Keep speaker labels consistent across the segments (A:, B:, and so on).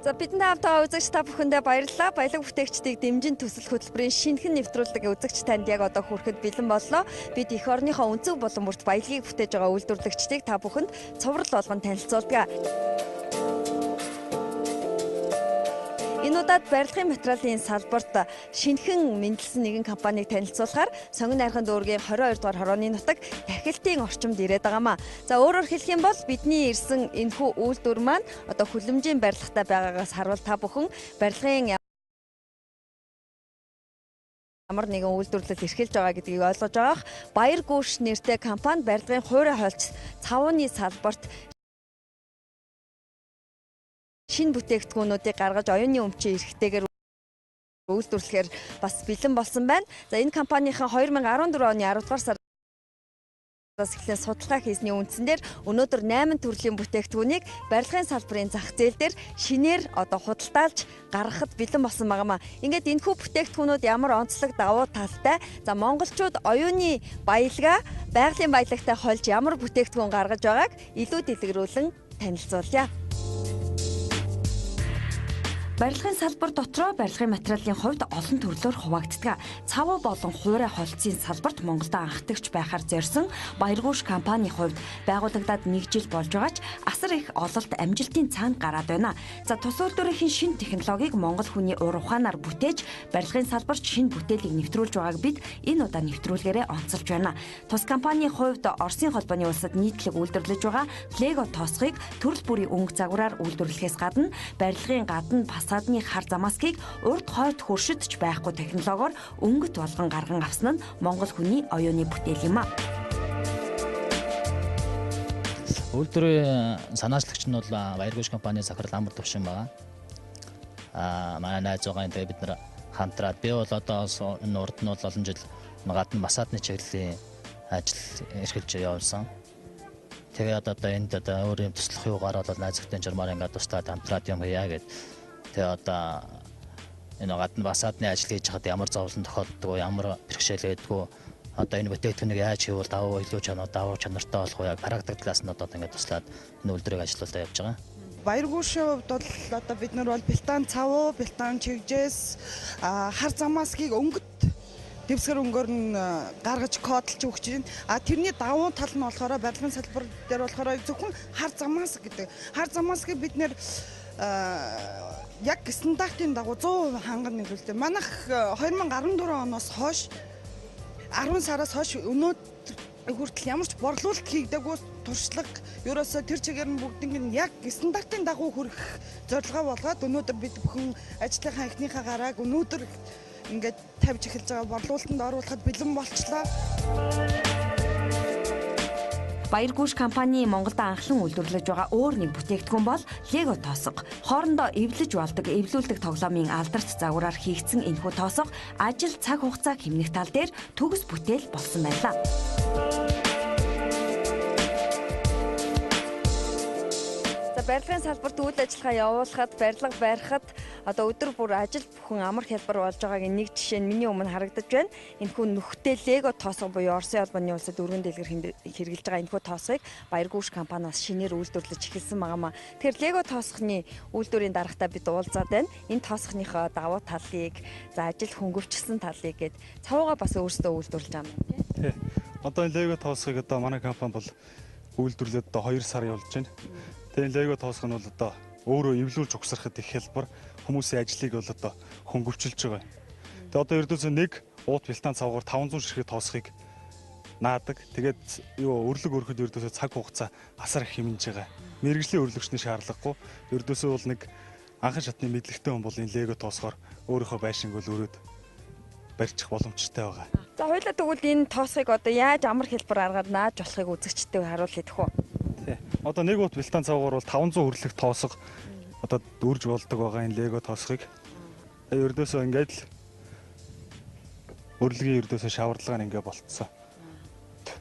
A: За бидний хамтаа үзэгч та бүхэндээ баярлалаа. Баялаг бүтээгчдийг дэмжин төсөл хөтөлбөрийн шинэхэн нэвтрүүлэг үзэгч танд яг одоо хүрэхэд бэлэн боллоо. Бид эх орныхоо өнцөг болон бүрт баялагийг бүтээж байгаа үйлдвэрлэгчдийг та бүхэнд цуврал болгон танилцуулдаг. Энэ удаад барилгын материалын салбарт шинэхэн мэндэлсэн нэгэн компанийг танилцуулахаар Сонгон найрхан дүүргийн 22 дугаар хорооны нутаг Тахилтын орчимд ирээд байгаамаа. За өөрөөр хэлэх юм бол бидний ирсэн энэхүү үйлдвэр маань одоо хүлэмжийн барилгатай байгаагаас харуул та бүхэн барилгын ямар нэгэн үйлдвэрлэл эрхэлж байгаа гэдгийг ойлгож байгаах. Баяр гүүш нэртэй компани барилгын хуурай хойлц цавууны салбарт шинэ бүтээгдэхүүнүүдийг гаргаж оюуны өмчийн эрхтэйгээр үйлдвэрлэхээр бас бэлэн болсон байна. За энэ компанийн 2014 оны 10 дугаар сараас эхлэн судалгаа хийсний үндсээр өнөөдөр 8 төрлийн бүтээгдэхүүнийг барилгын салбарын зах зээл дээр шинээр одоо худалдаалж гаргахад бэлэн болсон байгаамаа. Ингээд энэхүү бүтээгдэхүүнүүд ямар онцлог давуу талтай, за монголчууд оюуны баялгаа байгалийн баялагтай холж ямар бүтээгдэхүүн гаргаж байгааг илүү дэлгэрүүлэн танилцуулъя. Барилгын салбар дотроо барилгын материалын хувьд олон төрлөөр хуваагддаг. Цавуу болон хуурай холцын салбарт Монголд анхдагч байхаар зорьсон Баяргүүш компанийн хувьд байгуулагдаад 1 жил болж байгаач асар их ололт амжилтын цаана гараад байна. За тус үйлдвэрийн шинэ технологиг монгол хүний ур ухаанаар бүтээж барилгын салбарт шинэ бүтээлийг нэвтрүүлж байгааг бид энэ удаа нэвтрүүлгээрээ онцолж байна. Тус компанийн хувьд Оросын холбооны улсад нийтлэг үйлдвэрлэж байгаа Лего тоосхыг төрөл бүрийн өнгө загвараар үйлдвэрлэхээс гадна барилгын гадна фасадны хар замааскийг урд хойд хөршөдч байхгүй технологиор өнгөт болгон гарган авсан нь монгол хүний оюуны бүтээл юм а.
B: Үйлдвэрийн санаачлагч нь бол Баяргүүш компанийн захирал амар төвшин байгаа. Манай найз байгаа энэ бид нар хамтраад би бол одоо энэ урд нь бол олон жил гадна фасадны чиглэлийн ажил эрхэлж явуулсан. Тэгээд одоо энд өөр юм туслах юугаар бол найзтай журмаар ингээд тусдаад хамтраад юм яа гэд. Тэгээ одоо энэ гадна фасадны ажил хийж хаад ямар зовлон тохиолддог, ямар бэрхшээл байдгүй, одоо энэ бүтээгдэхүүнийг яаж хийвэл давуу илүү давуу чанартай болох вэ? Практик талаас нь одоо ингээд туслаад энэ үйлдвэрийг ажиллуулаад явж байгаа.
C: Баяргүүшийн хувьд бол одоо бид нар бол бэлтан цавуу, бэлтан чигжээс хар замааскийг өнгөт дэвсгэр өнгөөр нь гаргаж кодлж өгч байна. Тэрний давуу тал нь болохоор барилгын салбар дээр болохоор зөвхөн хар замаас гэдэг. Хар замааскийг бид нэр яг стандартын дагуу 100% хангана нөлөөлтэй. Манайх 2014 оноос хойш 10 сараас хойш өнөөдөр хүртэл ямар ч борлуулалт хийгдэггүй туршлага ерөөсө тэр чигээр нь бүгднийг нь яг стандартын дагуу хүрэх зорилгоо болгоод өнөөдөр бид бүхэн ажлынхаа эхнийхээ гарааг өнөөдөр ингээд тавьж эхэлж байгаа борлуулалтанд оруулахад бэлэн болчлоо.
A: Баяргүүш компани Монголд анхлан үйлдвэрлэж байгаа өөр нэг бүтээгдэхүүн бол Лего тоосго. Хоорондоо эвлэж болдог, эвлүүлдэг тоглоомын алдарт загвараар хийгдсэн энэхүү тоосго ажил цаг хугацааг хэмнэх тал дээр төгс бүтээл болсон байлаа. Барилгын салбарт үйл ажиллагаа явуулахад, барилга барихад одоо өдөр бүр ажил бүхэн амар хялбар болж байгаагийн нэг жишээ нь миний өмнө харагдаж байна. Энэхүү нүхтэй Лего тоосго буюу Оросын холбооны улсад өргөн дэлгэр хэрэгжилж байгаа энэхүү тоосгыг Баяргүүш компаниас шинээр үйлдвэрлэж эхэлсэн байгаамаа. Тэгэхээр Лего тоосгоны үйлдвэрийн дарагтаа бид уулзаад байна. Энэ тоосгоныхоо давуу талыг, за ажил хөнгөвчлсөн талыг гээд цавуугаа бас өөрсдөө үйлдвэрлэж байгаа юм тийм.
D: Тий. Одоо энэ Лего тоосгыг одоо манай компани бол үйлдвэрлээд одоо 2 сар явуулж байна. Тэгээ Лего тоосго нь бол одоо өөрөө эвлүүлж угсрахад их хялбар, хүмүүсийн ажлыг бол одоо хөнгөвчлж байгаа. Тэгээ одоо ердөөсөө нэг уут бэлтан цавгаар 500 ширхэг тоосхыг наадаг. Тэгээд өрлөг өрөхөд ердөөсөө цаг хугацаа асар их хэмнэж байгаа. Мэргэжлийн өрлөгчний шаардлагагүй. Ердөөсөө бол нэг анхан шатны мэдлэгтэй хүн бол энэ Лего тоосгоор өөрийнхөө байшинг бол өрөөд барьчих боломжтой байгаа.
A: За хоёлаа тэгвэл энэ тоосгыг одоо яаж амар хялбар аргаар нааж болохыг үзэгчтэй харуулъя гэх үү?
D: Одоо нэг уут бэлтан цавгаар бол 500 хүрлэх тоосго одоо үрж болдог байгаа энэ Лего тоосгыг. Ердөөсөө ингээд л өрлөгийн ердөөсөө шаварлагаа ингээ болцсон.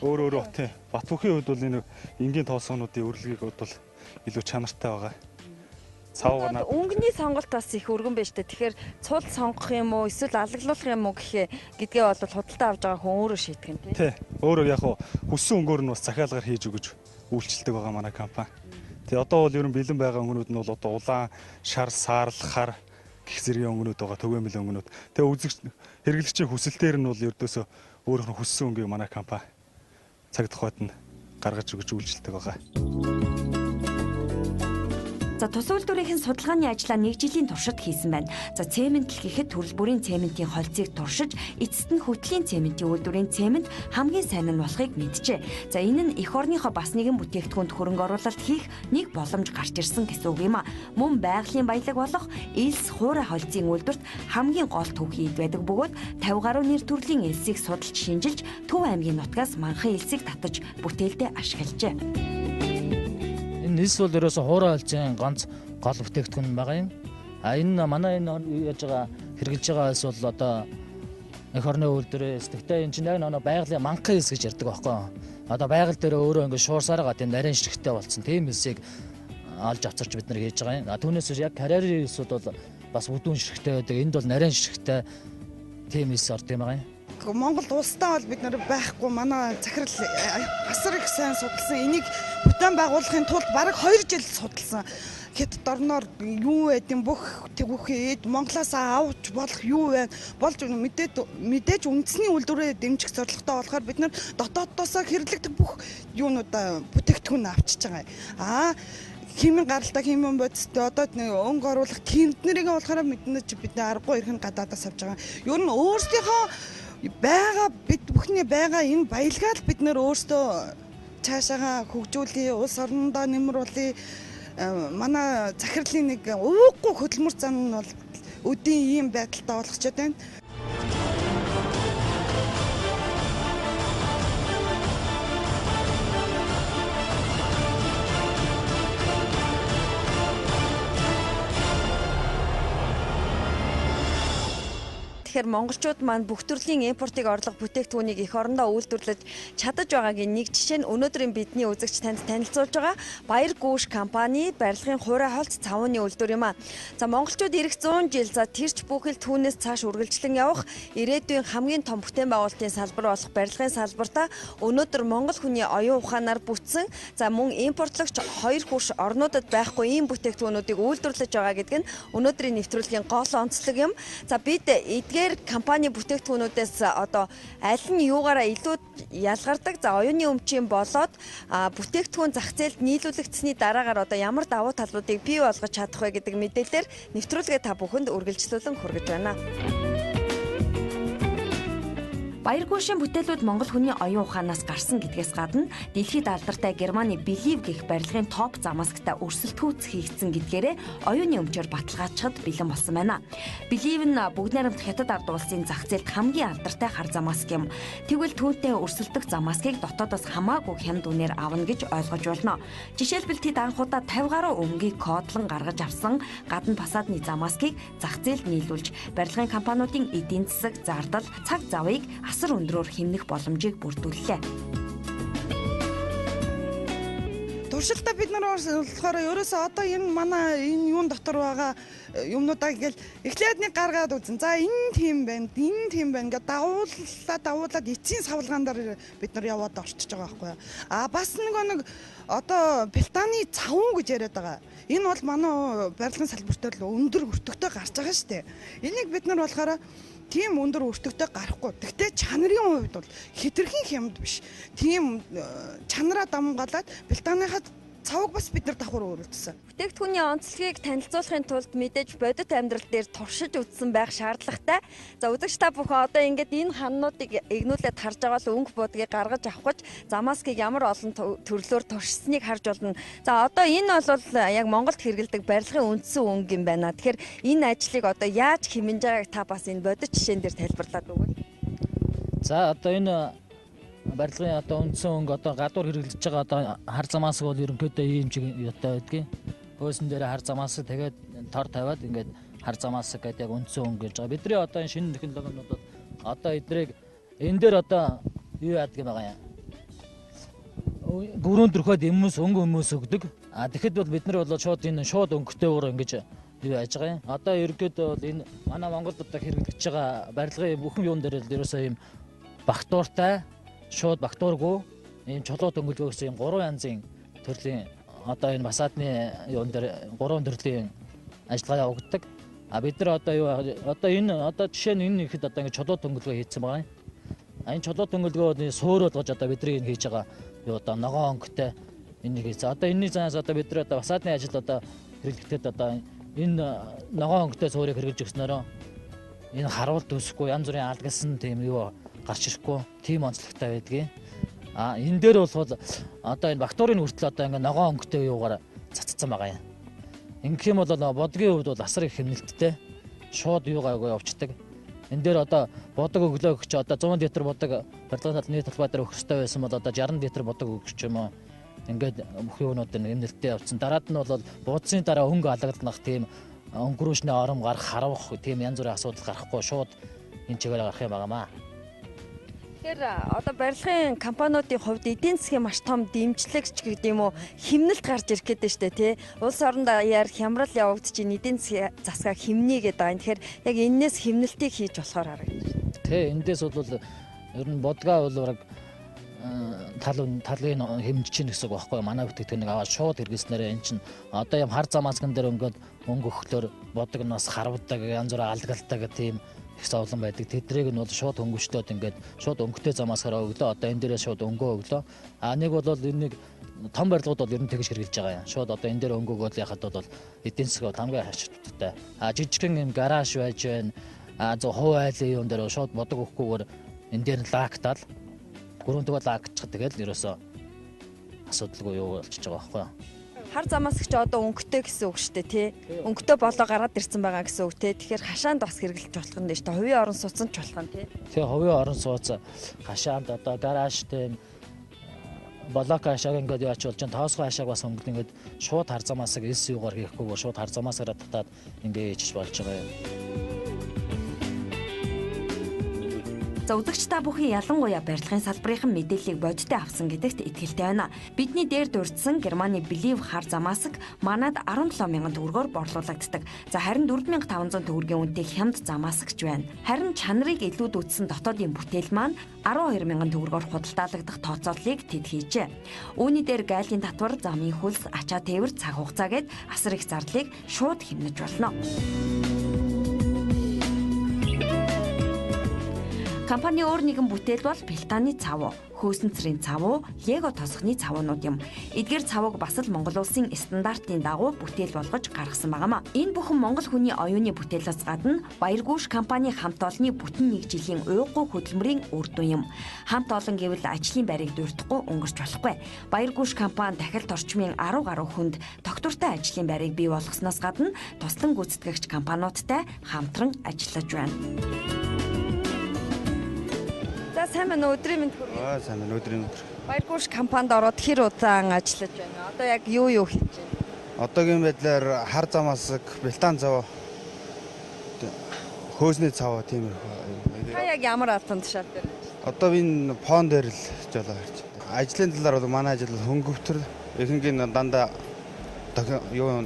D: Өөр тий. Батбүхийн хувьд бол энэ энгийн тоосгонуудын өрлөгийг бол илүү чанартай байгаа. Цавгаар
A: өнгөний сонголт бас их өргөн байж тээ. Тэгэхээр цул сонгох юм уу, эсвэл алаглуулах юм уу гэдгээ бол худалдаа авж байгаа хүн өөрөө шийдэх юм тий.
D: Өөрөө яг хүссэн өнгөөр нь бас захиалгаар хийж өгөж үйлчлдэг байгаа манай компани. Тэгээ одоо бол ер нь бэлэн байгаа өнгөнүүд нь бол одоо улаан, шар, саарл, хар гэх зэргийн өнгөнүүд байгаа, түгээмэл өнгөнүүд. Тэгээ үзэгч хэрэглэгчийн хүсэлтээр нь бол ердөөсөө өөрөөх нь хүссэн өнгийг манай компани цаг тухайд нь гаргаж өгч үйлчилдэг байгаа.
A: За тус үйлдвэрийн судалгааны ажлаа 1 жилийн туршид хийсэн байна. За цементл гэхэд төрөл бүрийн цементийн холцыг туршиж, эцэст нь хөтлийн цементийн үйлдвэрийн цемент хамгийн сайн нь болохыг мэджээ. За энэ нь эх орныхоо бас нэгэн бүтээгдэхүүнд хөрөнгө оруулалт хийх нэг боломж гарч ирсэн гэсэн үг юм а. Мөн байгалийн баялаг болох элс хуурай холцын үйлдвэрт хамгийн гол түүхий байдаг бөгөөд 50 гаруй нэр төрлийн элсийг судалж шинжилж Төв аймгийн нутгаас манхан элсийг татаж бүтээлдээ ашиглажээ.
B: Энэ элс бол ерөөсө хуурай холцын ганц гол бүтээгдэхүүн байгаа юм. Энэ манай яаж байгаа хэрэгжилж байгаа элс бол одоо эх орны үйлдвэрээс тэгтээ энэ чинь яг нэг байгалийн манхан элс гэж ярьдаг байхгүй юу? Одоо байгаль дээр өөрөө ингээд шуурсараа тийм нарийн ширхтээ болцсон. Тийм элсийг олж авчирч бид нар хийж байгаа юм. Түүнээс яг карьерийн элсүүд бол бас бүдүүн ширхтээ байдаг. Энд бол нарийн ширхтээ тийм элс орд юм байгаа юм.
C: Монгол улстай бол бид нар байхгүй манай захирал асар их сайн судалсан. Энийг бүтээн байгуулахын тулд бараг 2 жил судалсан. Хэд дорноор юу байдیں бүх тэгүхэд Монголоос авч болох юу байна? Болж мэдээж үндэсний үйлдвэрээ дэмжих зорилготой болохоор бид нар дотооддоосоо хэрэглэгдэх бүх юунуудаа бүтээгдэхүүн авчиж байгаа. Химийн гаралтай химийн бодистой одоо өнгө оруулах тэмднэрийг болохоор бид аргагүй ирэх нь гадаадаас авч байгаа. Ер нь өөрсдийнхөө байгаа бид бүхний байгаа энэ баялгаа л бид нөр өөрсдөө цаашаага хөгжүүлээ, улс орнодоо нэмруулээ. Манай захирлын нэг ууггүй хөдөлмөр зам нь бол өдийн ийм байдалтай болгочод байна.
A: Тэгэхээр монголчууд маань бүх төрлийн импортыг орлого бүтээгдэхүүнийг эх орондоо үйлдвэрлэж чадаж байгаагийн нэг жишээ нь өнөөдрийн бидний үзэгч танд танилцуулж байгаа Баяр Гүүш компани барилгын хуурай холц цавууны үйлдвэр юм а. За монголчууд ирэх 100 жил за тэрч бүхэл түүнээс цааш үргэлжлэн явах ирээдүйн хамгийн том бүтээн байгуулалтын салбар болох барилгын салбартаа өнөөдөр монгол хүний оюун ухаанаар бүтсэн за мөн импортлогч 2 хурш орнуудад байхгүй ийм бүтээгдэхүүнүүдийг үйлдвэрлэж байгаа гэдэг нь өнөөдрийн нэвтрүүлгийн гол онцлог юм. За бид компани бүтээгдэхүүнүүдээс одоо аль нь юугаараа илүү ялгардаг за оюуны өмчийн болоод бүтээгдэхүүн зах зээлд нийлүүлэгдсэний дараагаар одоо ямар давуу талуудыг бий болгож чадах вэ гэдэг мэдээлэлээр нэвтрүүлгээ та бүхэнд үргэлжлүүлэн хүргэж байна. Баяр Гүүшийн бүтээлүүд монгол хүний оюун ухаанаас гарсан гэдгээс гадна дэлхийд алдартай Германы Believe гэх барилгын топ замасктай өрсөлдөхүүц хийгдсэн гэдгээрээ оюуны өмчөөр баталгаажихад бэлэн болсон байна. Believe нь бүгд найрамд хятад ард улсын зах зээлд хамгийн алдартай хар замаск юм. Тэгвэл түүнтэй өрсөлдөх замаскыг дотоодоос хамаагүй хямд үнээр авна гэж ойлгож байна. Жишээлбэл тэд анхудаа 50 гаруй өнгийг кодлон гаргаж авсан гадна фасадны замаскыг зах зээлд нийлүүлж барилгын компаниудын эдийн засаг, зардал, цаг завыг асар өндрөөр хэмнэх боломжийг бүрдүүллээ.
C: Туршилтаа бид нар болохоор ерөөсөө одоо энэ манай энэ юун дотор байгаа юмнуудаа ингээл эхлээд нэг гаргаад үзэн. За энэ тийм байна, энэ тийм байна гэдэг дагуулад эцсийн савлгаанаар бид нар яваад орчиж байгаа байхгүй юу. Бас нэг одоо пелтаны цавун гэж яриад байгаа. Энэ бол манай барилгын салбарт л өндөр өртөгтэй гарч байгаа шүү дээ. Энийг бид нар болохоор тийм өндөр өртөгтэй гарахгүй. Гэхдээ чанарын хувьд бол хэтэрхий хямд биш. Тийм чанараа дамгаалаад пелтаныхаа цавыг бас бид нар давхар өөрлөсөн.
A: Бүтээгдэхүүний онцлогийг танилцуулахын тулд мэдээж бодит амьдрал дээр туршиж үзсэн байх шаардлагатай. За үзэгч та бүхэн одоо ингээд энэ ханнуудыг эгнүүлээд харж байгаа л өнгө буудгийг гаргаж авах гэж замаскыг ямар олон төрлөөр туршсныг харж болно. За одоо энэ бол яг Монголд хэрэглэдэг барилгын үндсэн өнгө юм байна. Тэгэхээр энэ ажлыг одоо яаж хэмнэж байгааг та бас энэ бодит жишээн дээр тайлбарлаад өгвөл.
B: За одоо энэ барилгын одоо үндсэн өнгө одоо гадуур хэрэглэж байгаа одоо хар замаасг бол ерөнхийдөө ийм чиг яттай байдгийг. Хөөсөн дээр хар замаасг тэгээд тор тавиад ингээд хар замаасг гэдэг яг үндсэн өнгө гэж байгаа. Бидний одоо энэ шинэ технологиуд одоо эдрийг энэ дээр одоо юу яадаг юм байгаа юм. Гүрүүнд төрхөд өнгө өгдөг. Тэгэхэд бол бид нар бол шууд энэ шууд өнгөтэй өөр ингэж юу яаж байгаа юм. Одоо ерөнхийдөө бол энэ манай Монголд одоо хэрэглэж байгаа барилгын бүхэн юун дээр л ерөөсөө ийм багтууртай шууд багтуургүй ийм чулуу дөнгөлгөө гэсэн ийм 3 янзын төрлийн одоо энэ басаадны юун дээр 3 төрлийн ажиллагаа явагддаг. Бид нар одоо жишээ нь энэ ихэд одоо ингэ чулуу төнгөлгөө хийцэн байгаа юм. Энэ чулуу төнгөлгөө суур болгож одоо бидний энэ хийж байгаа юу одоо ногоон өнгөтэй энэ хийсэн. Одоо энэний занаас одоо бид нар одоо басаадны ажил одоо хэрэглэхэд одоо энэ ногоон өнгөтэй суурийг хэрэгжилж өгснөөрөө энэ харуулт үүсэхгүй янз бүрийн алгалсан тийм юу гарч ирэхгүй тийм онцлогтой байдгийг. Энэ дээр бол одоо энэ бактерийн хүртэл одоо ингээ ногоон өнгөтэй юугаар цацсан байгаа юм. Ингэх юм бол бодгийн хувьд бол асар их хэмнэлттэй шууд юугаа явуулдаг. Энэ дээр одоо бодог өглөө өгч одоо 100 литр бодог барилгын нийт талбай дээр өгөх хэрэгтэй байсан бол одоо 60 литр бодог өгч юм уу. Ингээд бүх юунууд нэмэлттэй явцсан. Дараад нь бол буудсны дараа өнгө алгаднах тийм өнгөрөөшний ором гарах харавах тийм янз бүрийн асуудал гарахгүй шууд энэ чигээр гарах юм байнамаа.
A: Тэгэхээр одоо барилгын компаниудын хувьд эдийн засгийн маш том дэмжлэгч гэдэг юм уу хэмнэлт гарч ирэх гэдэг нь шүү дээ тий. Улс оронд яар хямрал явагдаж ин эдийн засгаа хэмнэе гэдэг байгаа. Тэгэхээр яг энэс хэмнэлтийг хийж болохоор харагдаж.
B: Тий эндээс бол ер нь бодгаа бол бараг талын хэмжиж чинь гэсэн үг байхгүй манай бүтээгдэхүүнийг аваад шууд хэрэглэснээр эн чинь одоо юм хар зам маскан дээр өнгөд өнгө өгөхлөөр бодог нь бас харавдаг янз бүрийн алгалдаг тийм их зовлон байдаг. Тэдрийг нь бол шууд хөнгөвчтөөд ингээд шууд өнгөтэй замаасаараа өглөө одоо энэ дээрээ шууд өнгөө өглөө. Нэг бол энийг том барилгууд бол ер нь тэгж хэрэгжилж байгаа юм. Шууд одоо энэ дээр өнгөөгөө яхад бол эдийн засаг хамгийн хашигдтай. Жижигхэн юм гараж байж байна. Хувь айлын юм дээр шууд бодог өгөхгүйгээр энэ дээр лактал гөрөндөгөө лагчдаг тэгэл ерөөсөө асуудалгүй юу болчихж байгаа байхгүй юу.
A: Хар замаас ч одоо өнгөтэй гэсэн үг шүү дээ тий. Өнгөтэй болоо гараад ирсэн байгаа гэсэн үг тий. Тэгэхээр хашаанд бас хэрэглэж болох юм дээ шүү дээ. Хувийн орон сууцнд ч болох юм тий.
B: Тэгээ хувийн орон сууц хашаанд одоо гаражтай блок хашааг ингээд яач болж чинь тоосгоо хашааг бас өнгөлт ингээд шууд хар замаас элс юугаар хийхгүйгээр шууд хар замаасаараа татаад ингээд хийж болж байгаа юм.
A: За үзэгч та бүхэн ялангуяа барилгын салбарын мэдээллийг бодиттой авсан гэдэгт итгэлтэй байна. Бидний дээр дурдсан Германы Believe хар замаасаг манад 17,000 төгрөгөөр борлуулагддаг. За харин 4,500 төгрөгийн үнэтэй хямд замаасагч байна. Харин чанарыг илүүд үтсэн дотоодын бүтээл маань 12,000 төгрөгөөр худалдаалагдах тооцооллыг тэд хийжээ. Үүний дээр гайлын татвар, замын хөлс, ачаа тээвэр, цаг хугацаа гээд асар их зардлыг шууд хэмнэж болно. Компани өөр нэгэн бүтээл бол Пелтаны цав, хөөсөн цэрийн цав, Лего тосгоны цавнууд юм. Эдгээр цавыг бас л Монгол улсын стандартын дагуу бүтээл болгож гаргасан байнамаа. Энэ бүхэн Монгол хүний оюуны бүтээлээс гадна Баяргүйш компани хамт олонны бүтэн нэг жилийн уйггүй хөдөлмөрийн үр дүн юм. Хамт олон гэвэл ажлын байрыг дурдахгүй өнгөрч болохгүй. Баяргүйш компани дахилт орчмын 10 гаруй хүнд тогтвортой ажлын байрыг бий болгосноос гадна туслан гүйцэтгэгч компаниудтай хамтран ажиллаж байна. За сайн байна уу өдрийн мэнд хүргэе.
E: Сайн байна өдрийн өдөр.
A: Баяргүйш компанид ороод хэр удаан ажиллаж байна? Одоо яг юу хийж байна?
E: Одоогийн байдлаар хар замаасаг, Бэлтан цав, хөөсний цав тиймэрхүү.
A: Та яг ямар албан тушаал дээр?
E: Одоо энэ фон дээр л жолоо харж байна. Ажлын талаар бол манай ажил хөнгөвтөр ихэнх нь дандаа юу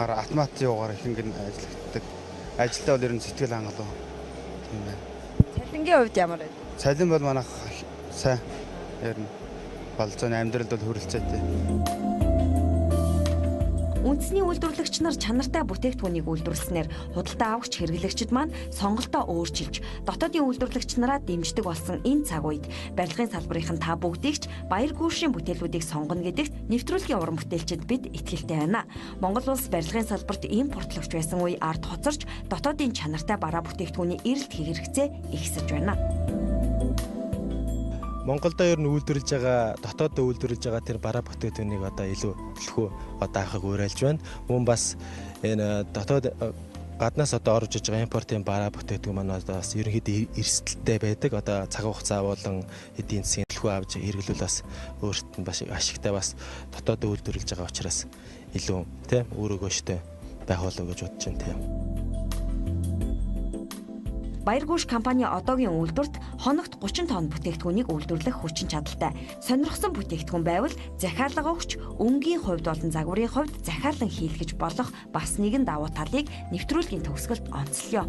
E: автомат юугаар ихэнх нь ажилладаг. Ажилдаа бол ер нь сэтгэл хангалуун. Тийм байна.
A: Цалингийн хувьд ямар вэ?
E: Цалин бол манайх сайн ер нь болцооны амьдралд бол хүрэлцээтэй.
A: Үндэсний үйлдвэрлэгч нар чанартай бүтээгдэхүүнийг үйлдвэрлэснээр худалдаа авагч хэрэглэгчид маань сонголтоо өөрчилж дотоодын үйлдвэрлэгч нараа дэмждэг болсон энэ цаг үед барилгын салбарын та бүгдийг ч Баяргүйшийн бүтээлүүдийг сонгоно гэдэгт нэвтрүүлгийн уран бүтээлчид бид итгэлтэй байна. Монгол улс барилгын салбарт импортлогч байсан үе ард хоцорч дотоодын чанартай бараа бүтээгдэхүүний эрэлт хэрэгцээ ихсэж байна.
F: Монголдо ер нь үйлдвэрлэж байгаа дотооддоо үйлдвэрлэж байгаа тэр бараа бүтээгдэхүүнийг одоо илүү төлхөө одоо авахыг уриалж байна. Мөн бас энэ дотоод гаднаас одоо орж иж байгаа импортын бараа бүтээгдэхүүн маань одоо бас ерөнхийдөө эрсдэлтэй байдаг. Одоо цаг хугацаа болон эдийн засгийн төлхөө авч хэрэглүүл бас өөрт нь бас ашигтай бас дотооддоо үйлдвэрлэж байгаа учраас илүү тийм өөрөөгөөштэй байх болов гэж бодож байна тийм.
A: Баяргүйш компани одоогийн үйлдвэрт хоногт 30 тонн бүтээгдэхүүнийг үйлдвэрлэх хүчин чадалтай. Сонирхсон бүтээгдэхүүн байвал захиалга өгч өнгийн хувьд болон загварын хувьд захиалан хийлгэж болох бас нэгэн давуу талыг нэвтрүүлгийн төгсгөлд онцлоё.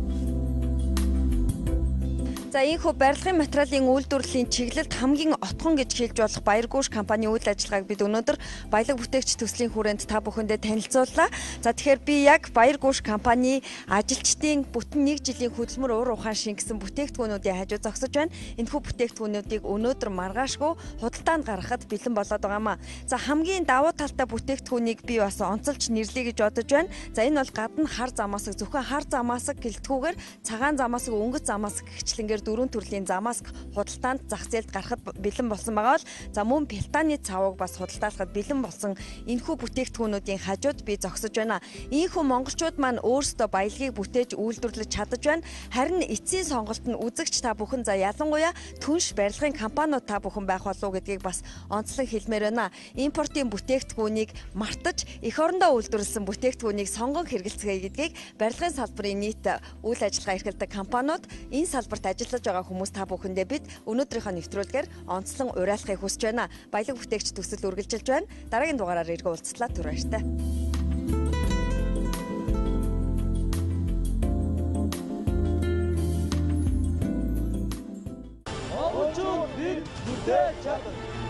A: За ийхүү барилгын материалын үйлдвэрлэлийн чиглэлд хамгийн отхон гэж хэлж болох Баяргүйш компани үйл ажиллагааг бид өнөөдөр баялаг бүтээгч төслийн хүрээнд та бүхэндээ танилцууллаа. За тэгэхээр би яг Баяргүйш компани ажилчдын бүтэн 1 жилийн хөдөлмөр уур ухаан шингэсэн бүтээгдэхүүнүүдийн хажуу зогсож байна. Энэхүү бүтээгдэхүүнүүдийг өнөөдөр маргаашгүй худалдаанд гаргахад бэлэн болоод байгаамаа. За хамгийн давуу талтай бүтээгдэхүүнийг би бас онцолж нэрлэе гэж бодож байна. За энэ бол гадна хар замаасаг зөвхөн хар замаасаг гэлтгүүгээр цагаан замаасаг өнгөц замаасаг гихчлэнгээр 4 төрлийн замааск худалдаанд зах зээлд гарахад бэлэн болсон байгаа бол за мөн пелтаны цавууг бас худалдаалахад бэлэн болсон энэхүү бүтээгдэхүүнүүдийн хажууд би зогсож байна. Ийхүү монголчууд маань өөрсдөө баялагийг бүтээж үйлдвэрлэж чадаж байна. Харин эцсийн сонголт нь үзэгч та бүхэн за ялангуяа түнш барилгын компаниуд та бүхэн байх болов уу гэдгийг бас онцлог хэлмээр байна. Импортын бүтээгдэхүүнийг мартаж эх орондоо үйлдвэрлэсэн бүтээгдэхүүнийг сонгон хэрэгэлцгээе гэдгийг барилгын салбарын нийт үйл ажиллагаа эрхэлдэг компаниуд энэ салбарт ажиллаж байгаа хүмүүс та бүхэндээ бид өнөөдрийнхөө нэвтрүүлгээр онцлон уриалахыг хүсэж байна. Баялаг бүтээгч төсөл үргэлжилж байна. Дараагийн дугаараар иргэ уулзлаа. Түр баяртай.
G: Монголчууд бид бүтээж чадна.